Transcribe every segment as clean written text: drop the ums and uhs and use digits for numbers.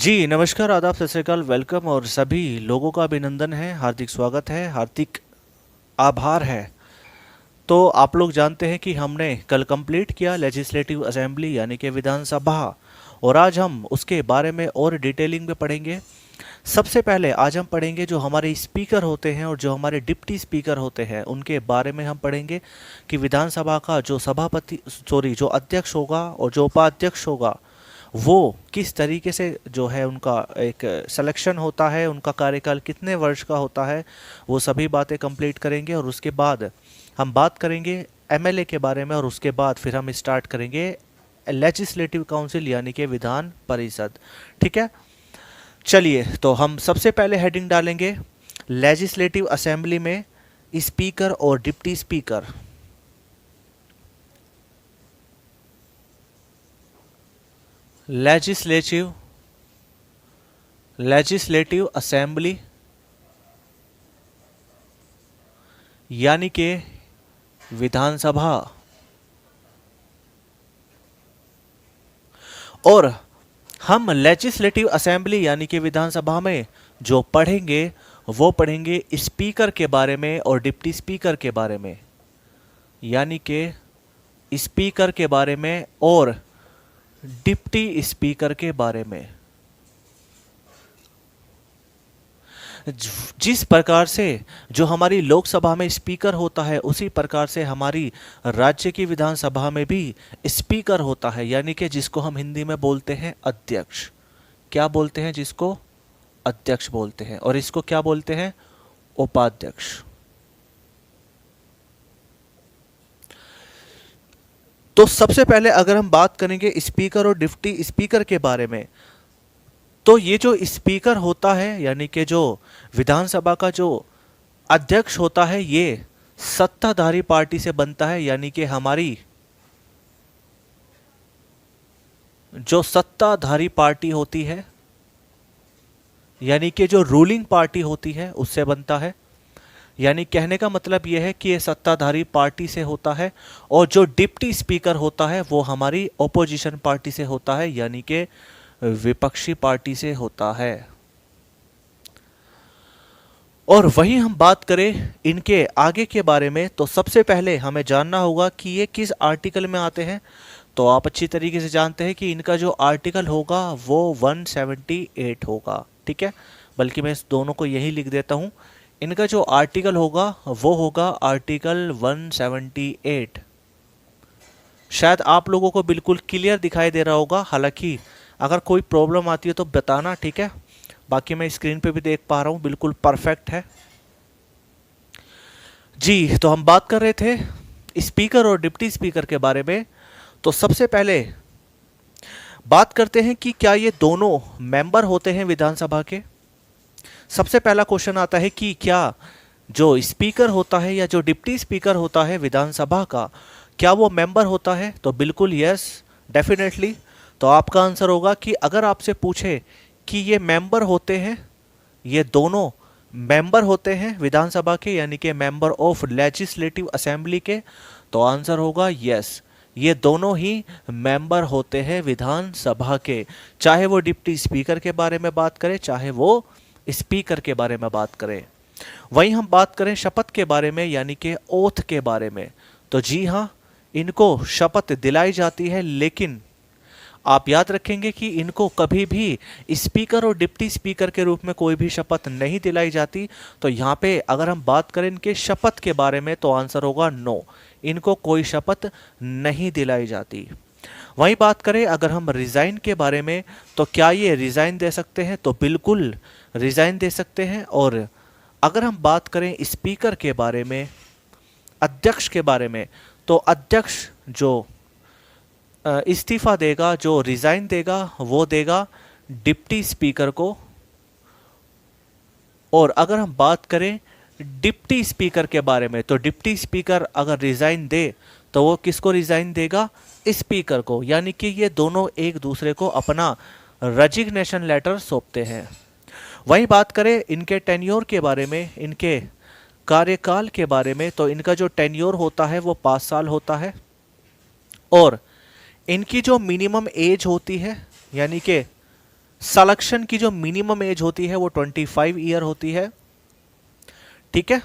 जी, नमस्कार, आदाब, सत श्री अकाल, वेलकम और सभी लोगों का अभिनंदन है, हार्दिक स्वागत है, हार्दिक आभार है। तो आप लोग जानते हैं कि हमने कल कंप्लीट किया लेजिस्लेटिव असेंबली यानी कि विधानसभा, और आज हम उसके बारे में और डिटेलिंग में पढ़ेंगे। सबसे पहले आज हम पढ़ेंगे जो हमारे स्पीकर होते हैं और जो हमारे डिप्टी स्पीकर होते हैं उनके बारे में हम पढ़ेंगे कि विधानसभा का जो सभापति सॉरी जो अध्यक्ष होगा और जो उपाध्यक्ष होगा वो किस तरीके से जो है उनका एक सिलेक्शन होता है, उनका कार्यकाल कितने वर्ष का होता है, वो सभी बातें कंप्लीट करेंगे। और उसके बाद हम बात करेंगे एमएलए के बारे में, और उसके बाद फिर हम स्टार्ट करेंगे लेजिस्लेटिव काउंसिल यानी कि विधान परिषद। ठीक है, चलिए तो हम सबसे पहले हेडिंग डालेंगे लेजिस्लेटिव असेंबली में स्पीकर और डिप्टी स्पीकर। लेजिस्लेटिव असेंबली यानी कि विधानसभा। और हम लेजिस्लेटिव असेंबली यानी कि विधानसभा में जो पढ़ेंगे वो पढ़ेंगे स्पीकर के बारे में और डिप्टी स्पीकर के बारे में, यानी कि स्पीकर के बारे में और डिप्टी स्पीकर के बारे में। जिस प्रकार से जो हमारी लोकसभा में स्पीकर होता है उसी प्रकार से हमारी राज्य की विधानसभा में भी स्पीकर होता है, यानी कि जिसको हम हिंदी में बोलते हैं अध्यक्ष। क्या बोलते हैं? जिसको अध्यक्ष बोलते हैं, और इसको क्या बोलते हैं? उपाध्यक्ष। तो सबसे पहले अगर हम बात करेंगे स्पीकर और डिप्टी स्पीकर के बारे में, तो ये जो स्पीकर होता है यानी कि जो विधानसभा का जो अध्यक्ष होता है ये सत्ताधारी पार्टी से बनता है, यानी कि हमारी जो सत्ताधारी पार्टी होती है यानी कि जो रूलिंग पार्टी होती है उससे बनता है। यानी कहने का मतलब यह है कि ये सत्ताधारी पार्टी से होता है, और जो डिप्टी स्पीकर होता है वो हमारी ओपोजिशन पार्टी से होता है, यानी कि विपक्षी पार्टी से होता है। और वहीं हम बात करें इनके आगे के बारे में, तो सबसे पहले हमें जानना होगा कि ये किस आर्टिकल में आते हैं। तो आप अच्छी तरीके से जानते हैं कि इनका जो आर्टिकल होगा वो 178 होगा। ठीक है, बल्कि मैं इस दोनों को यही लिख देता हूं। इनका जो आर्टिकल होगा वो होगा आर्टिकल 178। शायद आप लोगों को बिल्कुल क्लियर दिखाई दे रहा होगा, हालांकि अगर कोई प्रॉब्लम आती है तो बताना, ठीक है। बाकी मैं स्क्रीन पे भी देख पा रहा हूं, बिल्कुल परफेक्ट है जी। तो हम बात कर रहे थे स्पीकर और डिप्टी स्पीकर के बारे में। तो सबसे पहले बात करते हैं कि क्या ये दोनों मेंबर होते हैं विधानसभा के। सबसे पहला क्वेश्चन आता है कि क्या जो स्पीकर होता है या जो डिप्टी स्पीकर होता है विधानसभा का, क्या वो मेंबर होता है? तो बिल्कुल यस, डेफिनेटली। तो आपका आंसर होगा कि अगर आपसे पूछे कि ये मेंबर होते हैं, ये दोनों मेंबर होते हैं विधानसभा के यानी कि मेंबर ऑफ लेजिस्लेटिव असेंबली के, तो आंसर होगा यस, ये दोनों ही मेंबर होते हैं विधानसभा के। चाहे वो डिप्टी स्पीकर के बारे में बात करें, चाहे वो स्पीकर के बारे में बात करें। वहीं हम बात करें शपथ के बारे में यानी कि ओथ के बारे में, तो जी हाँ, इनको शपथ दिलाई जाती है, लेकिन आप याद रखेंगे कि इनको कभी भी स्पीकर और डिप्टी स्पीकर के रूप में कोई भी शपथ नहीं दिलाई जाती। तो यहाँ पे अगर हम बात करें इनके शपथ के बारे में तो आंसर होगा नो, इनको कोई शपथ नहीं दिलाई जाती। वहीं बात करें अगर हम रिजाइन के बारे में, तो क्या ये रिजाइन दे सकते हैं? तो बिल्कुल रिजाइन दे सकते हैं। और अगर हम बात करें स्पीकर के बारे में, अध्यक्ष के बारे में, तो अध्यक्ष जो इस्तीफा देगा, जो रिजाइन देगा, वो देगा डिप्टी स्पीकर को। और अगर हम बात करें डिप्टी स्पीकर के बारे में, तो डिप्टी स्पीकर अगर रिजाइन दे तो वो किसको रिजाइन देगा? स्पीकर को। यानी कि ये दोनों एक दूसरे को अपना रेजिग्नेशन लेटर सौंपते हैं। वहीं बात करें इनके टेन्योर के बारे में, इनके कार्यकाल के बारे में, तो इनका जो टेन्योर होता है वो 5 साल होता है। और इनकी जो मिनिमम एज होती है यानी कि सिलेक्शन की जो मिनिमम एज होती है वो 25 ईयर होती है, ठीक है।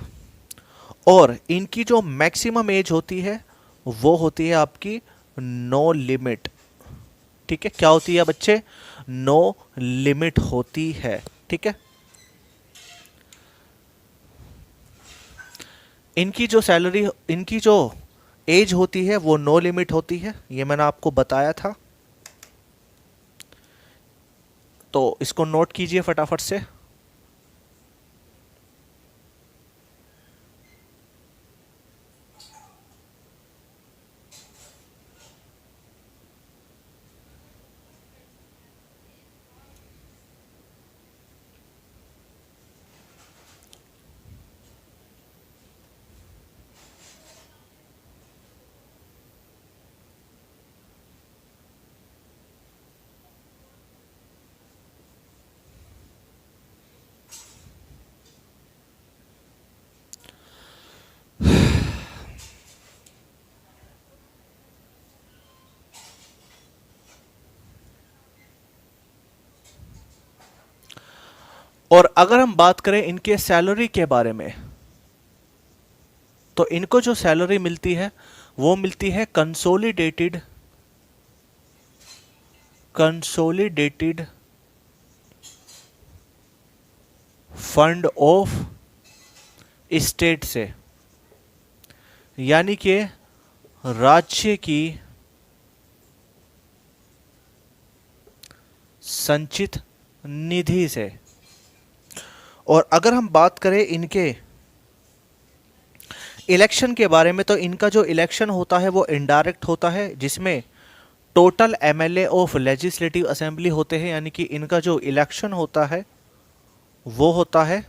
और इनकी जो मैक्सिमम एज होती है वो होती है आपकी नो लिमिट, ठीक है। क्या होती है बच्चे? नो लिमिट होती है, ठीक है। इनकी जो सैलरी, इनकी जो एज होती है वो नो लिमिट होती है, ये मैंने आपको बताया था। तो इसको नोट कीजिए फटाफट से। और अगर हम बात करें इनके सैलरी के बारे में, तो इनको जो सैलरी मिलती है वो मिलती है consolidated consolidated fund of state से, यानी कि राज्य की संचित निधि से। और अगर हम बात करें इनके इलेक्शन के बारे में, तो इनका जो इलेक्शन होता है वो इनडायरेक्ट होता है, जिसमें total MLA of legislative assembly होते हैं, यानी कि इनका जो इलेक्शन होता है वो होता है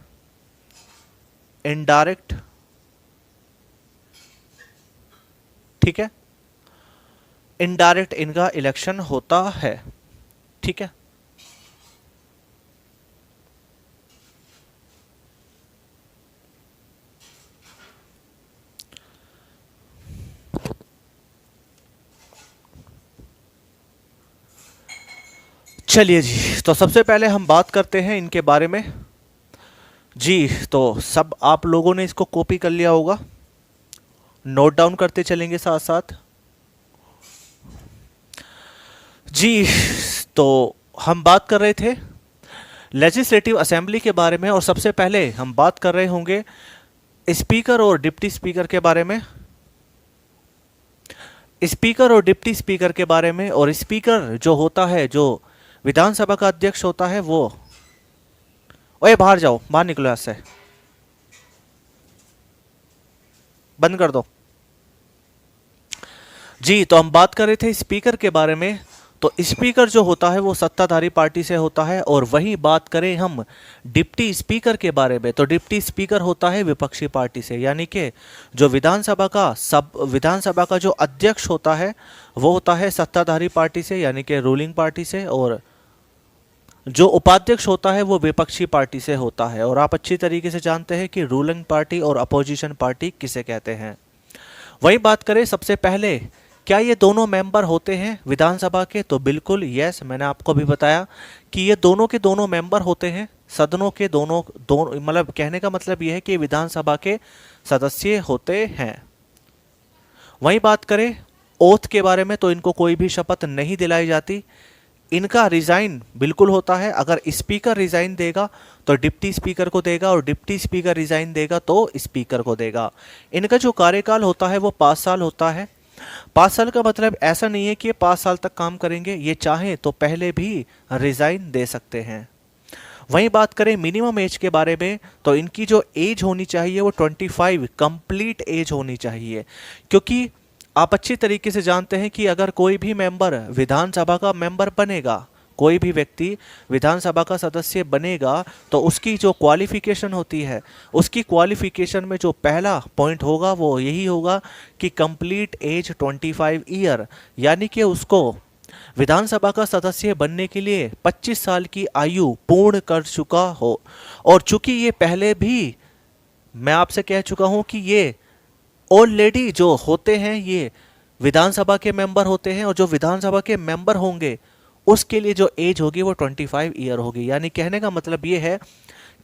इनडायरेक्ट, ठीक है। इनडायरेक्ट इनका इलेक्शन होता है, ठीक है। चलिए जी, तो सबसे पहले हम बात करते हैं इनके बारे में जी। तो सब आप लोगों ने इसको कॉपी कर लिया होगा, नोट डाउन करते चलेंगे साथ साथ जी। तो हम बात कर रहे थे लेजिस्लेटिव असेंबली के बारे में, और सबसे पहले हम बात कर रहे होंगे स्पीकर और डिप्टी स्पीकर के बारे में। स्पीकर और डिप्टी स्पीकर के बारे में। और स्पीकर जो होता है, जो विधानसभा का अध्यक्ष होता है, वो, ओए बाहर जाओ, बाहर निकलो यहाँ से, बंद कर दो जी। तो हम बात कर रहे थे स्पीकर के बारे में। तो स्पीकर जो होता है वो सत्ताधारी पार्टी से होता है। और वहीं बात करें हम डिप्टी स्पीकर के बारे में, तो डिप्टी स्पीकर होता है विपक्षी पार्टी से, यानी कि जो विधानसभा का जो अध्यक्ष होता है वो होता है सत्ताधारी पार्टी से, यानी कि रूलिंग पार्टी से। और जो उपाध्यक्ष होता है वो विपक्षी पार्टी से होता है। और आप अच्छी तरीके से जानते हैं कि रूलिंग पार्टी और अपोजिशन पार्टी किसे कहते हैं। वही बात करें सबसे पहले, क्या ये दोनों मेंबर होते हैं विधानसभा के? तो बिल्कुल यस, मैंने आपको भी बताया कि ये दोनों के दोनों मेंबर होते हैं, सदनों के दोनों दोनों, मतलब कहने का मतलब ये है कि विधानसभा के सदस्य होते हैं। वहीं बात करें ओथ के बारे में, तो इनको कोई भी शपथ नहीं दिलाई जाती। इनका रिजाइन बिल्कुल होता है, अगर स्पीकर रिजाइन देगा तो डिप्टी स्पीकर को देगा, और डिप्टी स्पीकर रिजाइन देगा तो स्पीकर को देगा। इनका जो कार्यकाल होता है वो 5 साल होता है। 5 साल का मतलब ऐसा नहीं है कि ये 5 साल तक काम करेंगे, ये चाहे तो पहले भी रिजाइन दे सकते हैं। वहीं बात करें मिनिमम एज के बारे में, तो इनकी जो एज होनी चाहिए वो 25 कंप्लीट एज होनी चाहिए। क्योंकि आप अच्छी तरीके से जानते हैं कि अगर कोई भी मेंबर विधानसभा का मेंबर बनेगा, कोई भी व्यक्ति विधानसभा का सदस्य बनेगा, तो उसकी जो क्वालिफिकेशन होती है, उसकी क्वालिफिकेशन में जो पहला पॉइंट होगा वो यही होगा कि कंप्लीट एज 25 ईयर, यानी कि उसको विधानसभा का सदस्य बनने के लिए 25 साल की आयु पूर्ण कर चुका हो। और चूंकि ये पहले भी मैं आपसे कह चुका हूं कि ये ऑलरेडी जो होते हैं ये विधानसभा के मेंबर होते हैं, और जो विधानसभा के मेंबर होंगे उसके लिए जो एज होगी वो 25 ईयर होगी। यानी कहने का मतलब ये है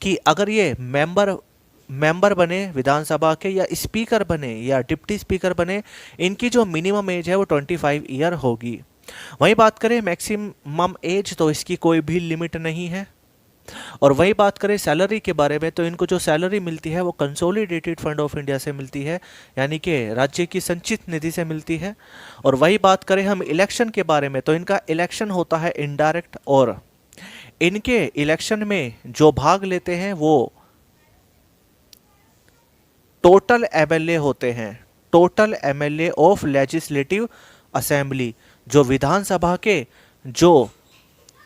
कि अगर ये मेंबर बने विधानसभा के, या स्पीकर बने, या डिप्टी स्पीकर बने, इनकी जो मिनिमम एज है वो 25 ईयर होगी। वहीं बात करें मैक्सिमम एज, तो इसकी कोई भी लिमिट नहीं है। और वही बात करें सैलरी के बारे में, तो इनको जो सैलरी मिलती है वो कंसोलिडेटेड फंड ऑफ इंडिया से मिलती है, यानी कि राज्य की संचित निधि से मिलती है। और वही बात करें हम इलेक्शन के बारे में, तो इनका इलेक्शन होता है इनडायरेक्ट, और इनके इलेक्शन में जो भाग लेते हैं वो टोटल एमएलए होते हैं, total MLA of legislative assembly. जो विधानसभा के जो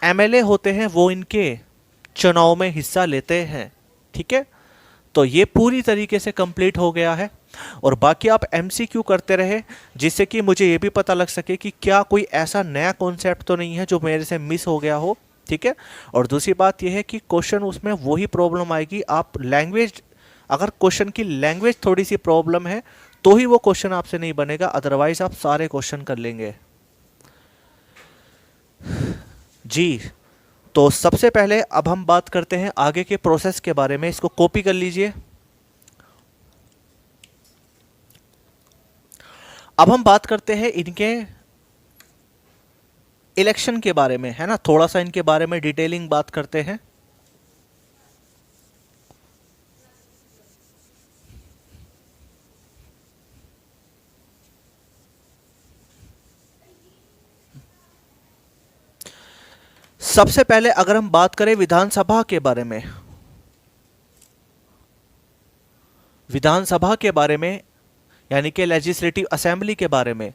एमएलए होते हैं वो इनके चुनाव में हिस्सा लेते हैं। ठीक है, तो ये पूरी तरीके से कंप्लीट हो गया है। और बाकी आप एमसीक्यू करते रहे, जिससे कि मुझे ये भी पता लग सके कि क्या कोई ऐसा नया कॉन्सेप्ट तो नहीं है जो मेरे से मिस हो गया हो। ठीक है, और दूसरी बात यह है कि क्वेश्चन उसमें वही प्रॉब्लम आएगी, आप लैंग्वेज, अगर क्वेश्चन की लैंग्वेज थोड़ी सी प्रॉब्लम है तो ही वो क्वेश्चन आपसे नहीं बनेगा, अदरवाइज आप सारे क्वेश्चन कर लेंगे जी। तो सबसे पहले अब हम बात करते हैं आगे के प्रोसेस के बारे में। इसको कॉपी कर लीजिए। अब हम बात करते हैं इनके इलेक्शन के बारे में, है ना, थोड़ा सा इनके बारे में डिटेलिंग बात करते हैं। सबसे पहले अगर हम बात करें विधानसभा के बारे में, विधानसभा के बारे में यानी कि लेजिस्लेटिव असेंबली के बारे में,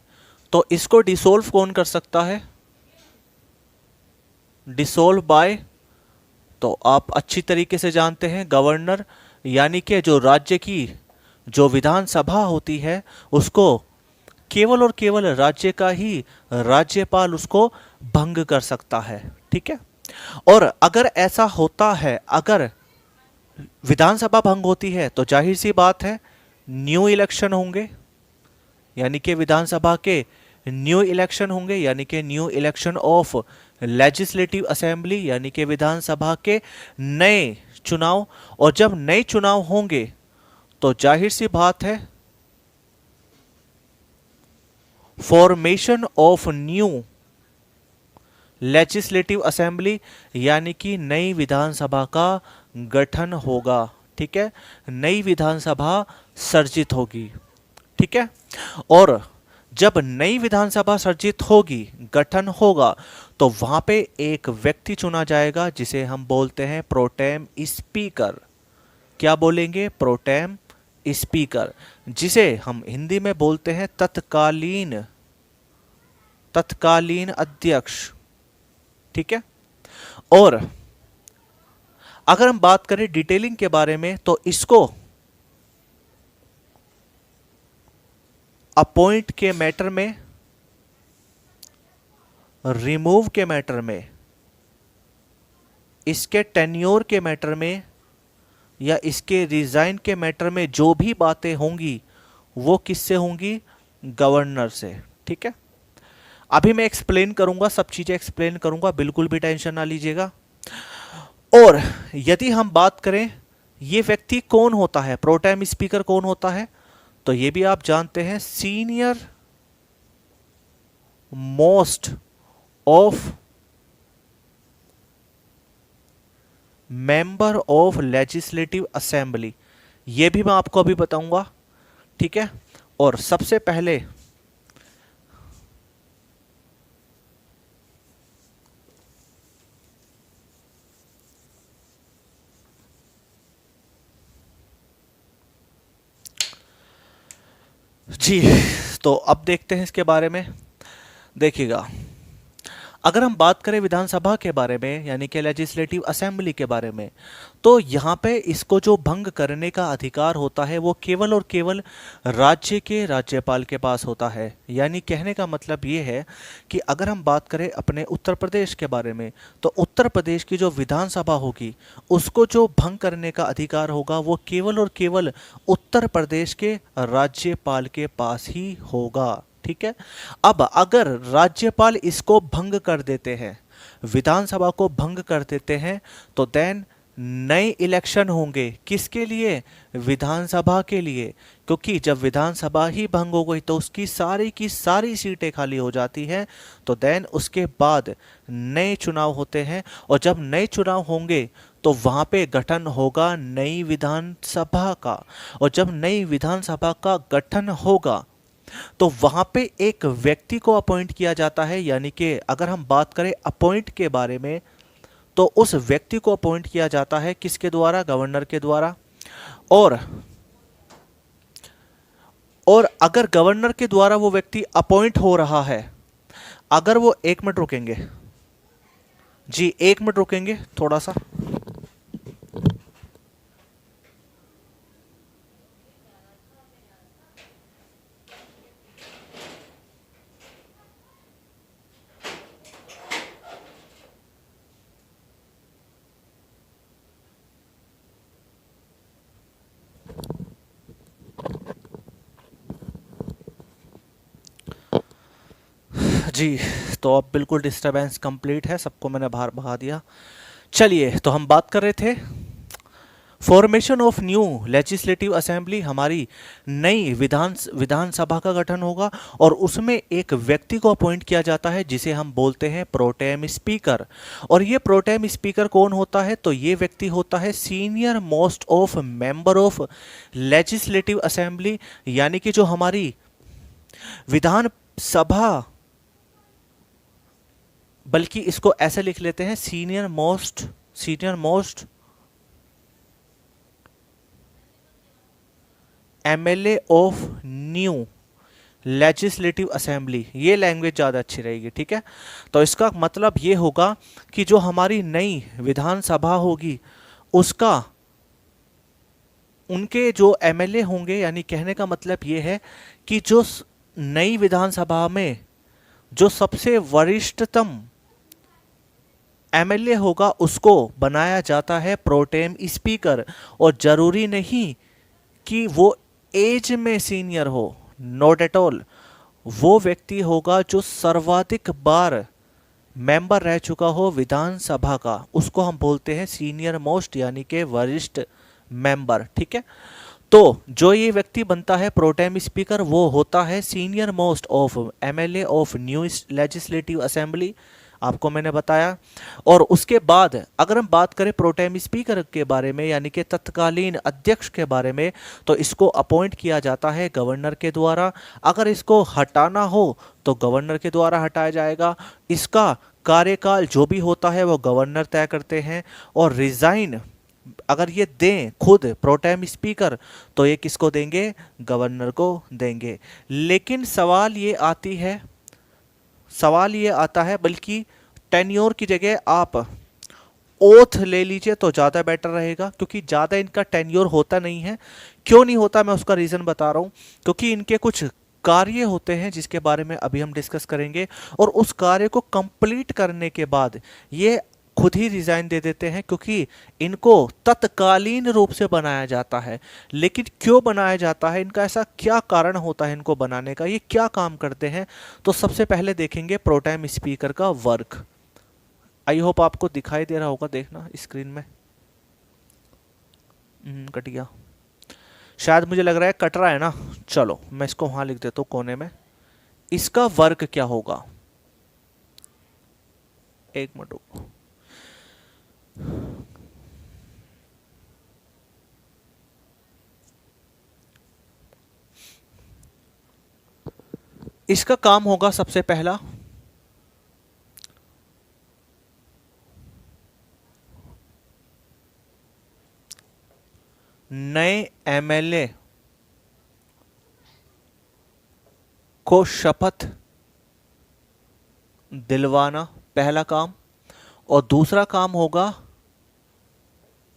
तो इसको डिसोल्व कौन कर सकता है? डिसोल्व बाय, तो आप अच्छी तरीके से जानते हैं, गवर्नर। यानी कि जो राज्य की जो विधानसभा होती है उसको केवल और केवल राज्य का ही राज्यपाल उसको भंग कर सकता है। ठीक है, और अगर ऐसा होता है, अगर विधानसभा भंग होती है तो जाहिर सी बात है न्यू इलेक्शन होंगे, यानी कि विधानसभा के न्यू इलेक्शन होंगे, यानी कि new election of legislative assembly, यानी कि विधानसभा के नए चुनाव। और जब नए चुनाव होंगे तो जाहिर सी बात है formation of new legislative assembly, यानी कि नई विधानसभा का गठन होगा। ठीक है, नई विधानसभा सर्जित होगी। ठीक है, और जब नई विधानसभा सर्जित होगी, गठन होगा, तो वहां पे एक व्यक्ति चुना जाएगा जिसे हम बोलते हैं प्रोटेम स्पीकर। क्या बोलेंगे? प्रोटेम स्पीकर, जिसे हम हिंदी में बोलते हैं तत्कालीन अध्यक्ष। ठीक है, और अगर हम बात करें डिटेलिंग के बारे में, तो इसको अपॉइंट के मैटर में, रिमूव के मैटर में, इसके टेन्योर के मैटर में, या इसके रिजाइन के मैटर में जो भी बातें होंगी वो किससे होंगी? गवर्नर से। ठीक है, अभी मैं एक्सप्लेन करूंगा, सब चीजें एक्सप्लेन करूंगा, बिल्कुल भी टेंशन ना लीजिएगा। और यदि हम बात करें ये व्यक्ति कौन होता है, प्रोटेम स्पीकर कौन होता है, तो ये भी आप जानते हैं senior most of member of legislative assembly, ये भी मैं आपको अभी बताऊंगा। ठीक है, और सबसे पहले जी, तो अब देखते हैं इसके बारे में। देखिएगा, अगर हम बात करें विधानसभा के बारे में, यानी कि लेजिस्लेटिव असेंबली के बारे में, तो यहाँ पे इसको जो भंग करने का अधिकार होता है वो केवल और केवल राज्य के राज्यपाल के पास होता है। यानी कहने का मतलब ये है कि अगर हम बात करें अपने उत्तर प्रदेश के बारे में, तो उत्तर प्रदेश की जो विधानसभा होगी उसको जो भंग करने का अधिकार होगा वो केवल और केवल उत्तर प्रदेश के राज्यपाल के पास ही होगा। ठीक है, अब अगर राज्यपाल इसको भंग कर देते हैं विधानसभा को भंग कर देते हैं तो देन नए इलेक्शन होंगे। किसके लिए? विधानसभा के लिए। क्योंकि जब विधानसभा ही भंग हो गई तो उसकी सारी की सारी सीटें खाली हो जाती हैं, तो देन उसके बाद नए चुनाव होते हैं। और जब नए चुनाव होंगे तो वहां पे गठन होगा नई विधानसभा का। और जब नई विधानसभा का गठन होगा तो वहां पे एक व्यक्ति को अपॉइंट किया जाता है। यानी कि अगर हम बात करें अपॉइंट के बारे में, तो उस व्यक्ति को अपॉइंट किया जाता है किसके द्वारा? गवर्नर के द्वारा। और अगर गवर्नर के द्वारा वो व्यक्ति अपॉइंट हो रहा है, अगर वो, 1 मिनट रुकेंगे जी, 1 मिनट रुकेंगे थोड़ा सा। जी, तो अब बिल्कुल डिस्टरबेंस कंप्लीट है, सबको मैंने बाहर भगा दिया। चलिए, तो हम बात कर रहे थे formation of new legislative assembly. हमारी नई विधानसभा का गठन होगा और उसमें एक व्यक्ति को अपॉइंट किया जाता है जिसे हम बोलते हैं प्रोटेम स्पीकर। और ये प्रोटेम स्पीकर कौन होता है? तो ये व्यक्ति होता है senior most of member of legislative assembly. यानी कि जो हमारी विधानसभा, बल्कि इसको ऐसे लिख लेते हैं, senior most MLA of new legislative assembly. ये लैंग्वेज ज़्यादा अच्छी रहेगी, ठीक है। तो इसका मतलब ये होगा कि जो हमारी नई विधानसभा होगी उसका, उनके जो एमएलए होंगे, यानी कहने का मतलब ये है कि जो नई विधानसभा में जो सबसे वरिष्ठतम एमएलए होगा उसको बनाया जाता है प्रोटेम स्पीकर। और जरूरी नहीं कि वो एज में सीनियर हो, नॉट एट ऑल। वो व्यक्ति होगा जो सर्वाधिक बार मेंबर रह चुका हो विधानसभा का, उसको हम बोलते हैं सीनियर मोस्ट, यानी कि वरिष्ठ मेंबर, ठीक है। तो जो ये व्यक्ति बनता है प्रोटेम स्पीकर, वो होता है senior most of MLA of new legislative assembly, आपको मैंने बताया। और उसके बाद अगर हम बात करें प्रोटेम स्पीकर के बारे में, यानी कि तत्कालीन अध्यक्ष के बारे में, तो इसको अपॉइंट किया जाता है गवर्नर के द्वारा। अगर इसको हटाना हो तो गवर्नर के द्वारा हटाया जाएगा। इसका कार्यकाल जो भी होता है वो गवर्नर तय करते हैं। और रिजाइन अगर ये दें खुद प्रोटेम स्पीकर, तो ये किसको देंगे? गवर्नर को देंगे। लेकिन सवाल ये आता है, बल्कि टेन्योर की जगह आप ओथ ले लीजिए तो ज़्यादा बेटर रहेगा, क्योंकि ज़्यादा इनका टेन्योर होता नहीं है। क्यों नहीं होता, मैं उसका रीज़न बता रहा हूँ। क्योंकि इनके कुछ कार्य होते हैं जिसके बारे में अभी हम डिस्कस करेंगे, और उस कार्य को कंप्लीट करने के बाद ये खुद ही रिजाइन दे देते हैं, क्योंकि इनको तत्कालीन रूप से बनाया जाता है। लेकिन क्यों बनाया जाता है, इनका ऐसा क्या कारण होता है इनको बनाने का, ये क्या काम करते हैं? तो सबसे पहले देखेंगे प्रोटेम स्पीकर का वर्क। आई होप आपको दिखाई दे रहा होगा, देखना स्क्रीन में। कट गया शायद, मुझे लग रहा है कट रहा है ना। चलो मैं इसको वहां लिख देता हूँ कोने में। इसका वर्क क्या होगा, 1 मिनट रुको। इसका काम होगा सबसे पहला, नए एमएलए को शपथ दिलवाना, पहला काम। और दूसरा काम होगा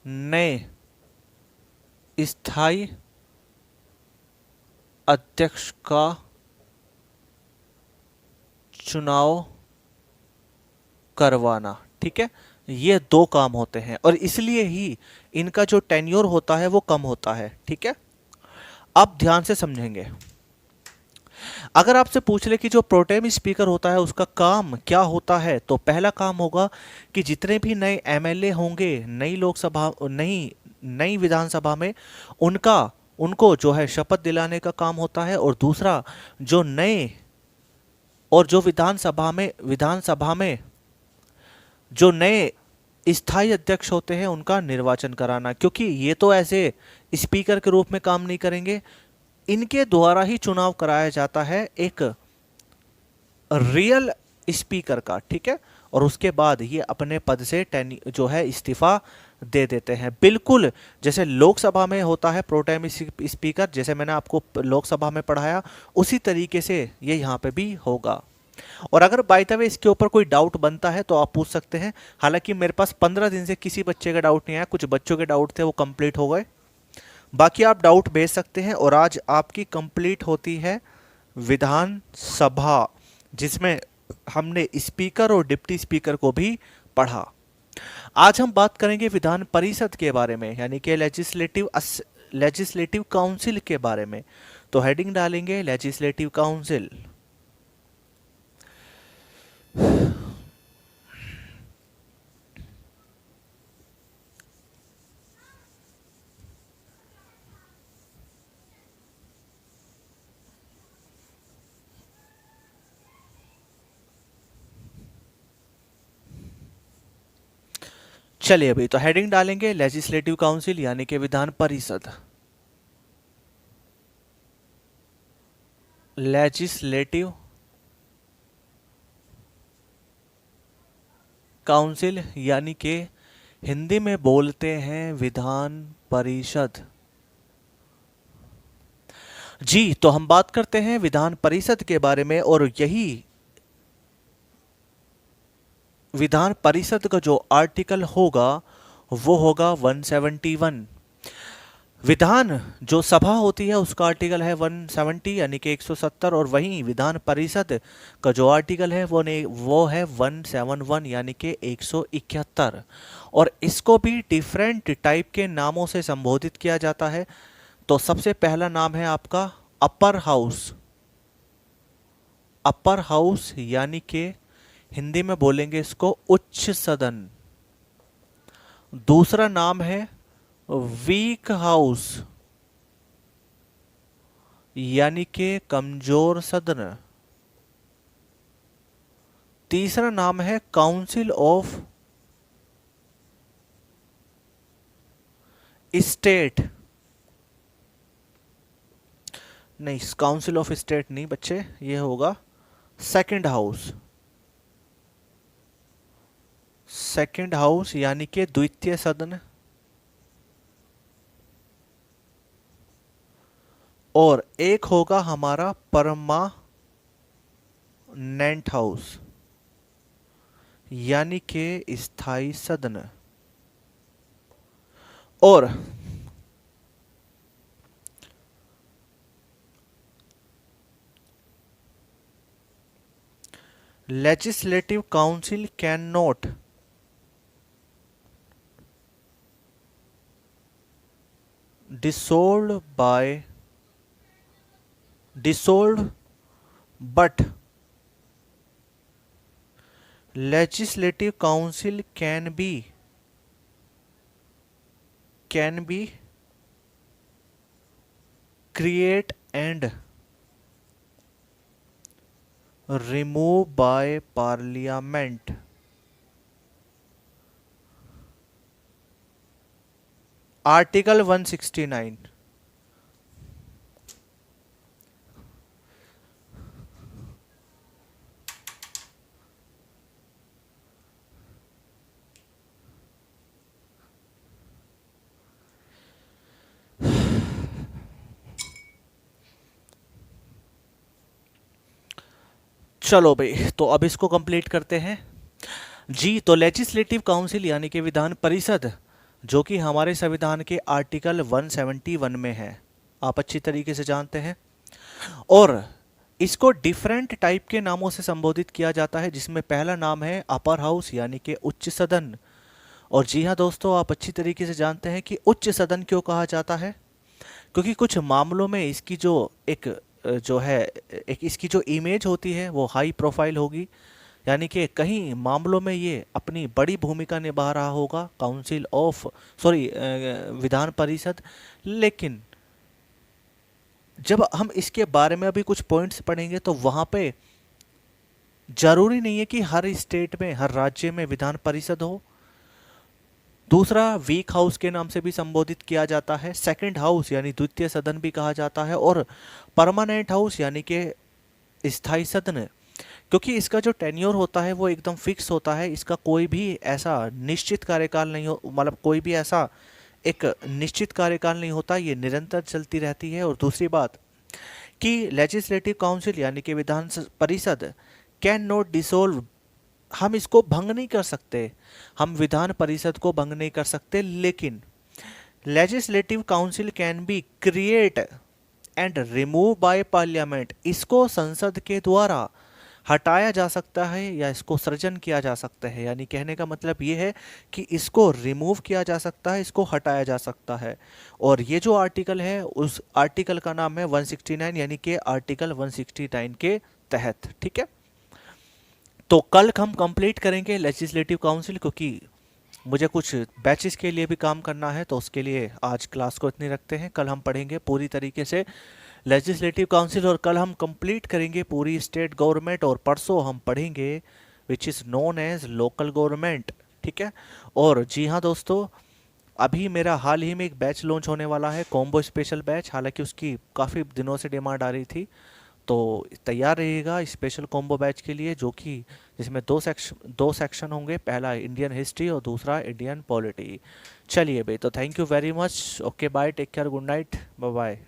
नए स्थायी अध्यक्ष का चुनाव करवाना, ठीक है। ये 2 काम होते हैं, और इसलिए ही इनका जो टेन्योर होता है वो कम होता है, ठीक है। अब ध्यान से समझेंगे। अगर आपसे पूछ ले कि जो प्रोटेम स्पीकर होता है उसका काम क्या होता है, तो पहला काम होगा कि जितने भी नए एमएलए होंगे नई लोकसभा, नई नई विधानसभा में, उनका उनको जो है शपथ दिलाने का काम होता है। और दूसरा, जो नए और जो विधानसभा में जो नए स्थायी अध्यक्ष होते हैं उनका निर्वाचन कराना, क्योंकि ये तो ऐसे स्पीकर के रूप में काम नहीं करेंगे, इनके द्वारा ही चुनाव कराया जाता है एक रियल स्पीकर का, ठीक है। और उसके बाद ये अपने पद से जो है इस्तीफा दे देते हैं, बिल्कुल जैसे लोकसभा में होता है प्रोटेम स्पीकर, जैसे मैंने आपको लोकसभा में पढ़ाया उसी तरीके से ये यहाँ पे भी होगा। और अगर बाय द वे इसके ऊपर कोई डाउट बनता है तो आप पूछ सकते हैं। हालांकि मेरे पास 15 दिन से किसी बच्चे का डाउट नहीं आया, कुछ बच्चों के डाउट थे वो कंप्लीट हो गए, बाकी आप डाउट भेज सकते हैं। और आज आपकी कंप्लीट होती है विधानसभा, जिसमें हमने स्पीकर और डिप्टी स्पीकर को भी पढ़ा। आज हम बात करेंगे विधान परिषद के बारे में, यानी कि लेजिस्लेटिव काउंसिल के बारे में। तो हेडिंग डालेंगे लेजिस्लेटिव काउंसिल। चलिए अभी तो हेडिंग डालेंगे लेजिस्लेटिव काउंसिल यानी कि विधान परिषद। लेजिस्लेटिव काउंसिल यानी कि हिंदी में बोलते हैं विधान परिषद। जी, तो हम बात करते हैं विधान परिषद के बारे में, और यही विधान परिषद का जो आर्टिकल होगा वो होगा 171। विधान जो सभा होती है उसका आर्टिकल है 170 यानी कि 170, और वहीं विधान परिषद का जो आर्टिकल है वो है 171 यानी कि 171। और इसको भी डिफरेंट टाइप के नामों से संबोधित किया जाता है। तो सबसे पहला नाम है आपका अपर हाउस। अपर हाउस यानी कि हिंदी में बोलेंगे इसको उच्च सदन। दूसरा नाम है वीक हाउस यानी कि कमजोर सदन। तीसरा नाम है काउंसिल ऑफ स्टेट। नहीं, काउंसिल ऑफ स्टेट नहीं बच्चे, ये होगा सेकंड हाउस। सेकंड हाउस यानी कि द्वितीय सदन। और एक होगा हमारा परमानेंट हाउस यानी कि स्थायी सदन। और legislative council can not dissolved but legislative council can be create and remove by parliament। Article 169। चलो भाई, तो अब इसको कंप्लीट करते हैं। जी, तो लेजिस्लेटिव काउंसिल यानी कि विधान परिषद, जो कि हमारे संविधान के आर्टिकल 171 में है, आप अच्छी तरीके से जानते हैं। और इसको डिफरेंट टाइप के नामों से संबोधित किया जाता है, जिसमें पहला नाम है अपर हाउस यानी कि उच्च सदन। और जी हाँ दोस्तों, आप अच्छी तरीके से जानते हैं कि उच्च सदन क्यों कहा जाता है, क्योंकि कुछ मामलों में इसकी जो एक जो है एक इसकी जो इमेज होती है वो हाई प्रोफाइल होगी, यानी कि कहीं मामलों में ये अपनी बड़ी भूमिका निभा रहा होगा council of sorry Vidhan Parishad. लेकिन जब हम इसके बारे में अभी कुछ पॉइंट्स पढ़ेंगे तो वहाँ पे जरूरी नहीं है कि हर स्टेट में हर राज्य में विधान परिषद हो। दूसरा, वीक हाउस के नाम से भी संबोधित किया जाता है, सेकंड हाउस यानी द्वितीय सदन भी कहा जाता है, और परमानेंट हाउस यानी कि स्थायी सदन। क्योंकि इसका जो टेन्योर होता है वो एकदम फिक्स होता है, इसका कोई भी ऐसा निश्चित कार्यकाल नहीं हो, मतलब कोई भी ऐसा एक निश्चित कार्यकाल नहीं होता, ये निरंतर चलती रहती है। और दूसरी बात कि लेजिस्लेटिव काउंसिल यानी कि Vidhan Parishad can not dissolve, हम इसको भंग नहीं कर सकते, हम विधान परिषद को भंग नहीं कर सकते, लेकिन legislative council can be create and remove by parliament, इसको संसद के द्वारा हटाया जा सकता है या इसको सृजन किया जा सकता है। यानी कहने का मतलब ये है कि इसको रिमूव किया जा सकता है, इसको हटाया जा सकता है। और ये जो आर्टिकल है उस आर्टिकल का नाम है 169, यानी कि आर्टिकल 169 के तहत। ठीक है, तो कल हम कंप्लीट करेंगे लेजिस्लेटिव काउंसिल, क्योंकि मुझे कुछ बैचेस के लिए भी काम करना है, तो उसके लिए आज क्लास को इतनी रखते हैं। कल हम पढ़ेंगे पूरी तरीके से लेजिस्लेटिव काउंसिल, और कल हम कंप्लीट करेंगे पूरी स्टेट गवर्नमेंट, और परसों हम पढ़ेंगे which is known as local government. ठीक है, और जी हाँ दोस्तों, अभी मेरा हाल ही में एक बैच लॉन्च होने वाला है, कॉम्बो स्पेशल बैच, हालांकि उसकी काफ़ी दिनों से डिमांड आ रही थी, तो तैयार रहिएगा स्पेशल कॉम्बो बैच के लिए, जो कि जिसमें दो सेक्शन होंगे, पहला इंडियन हिस्ट्री और दूसरा इंडियन पॉलिटी। चलिए भाई, तो thank you very much, okay bye, take care, good night, bye bye.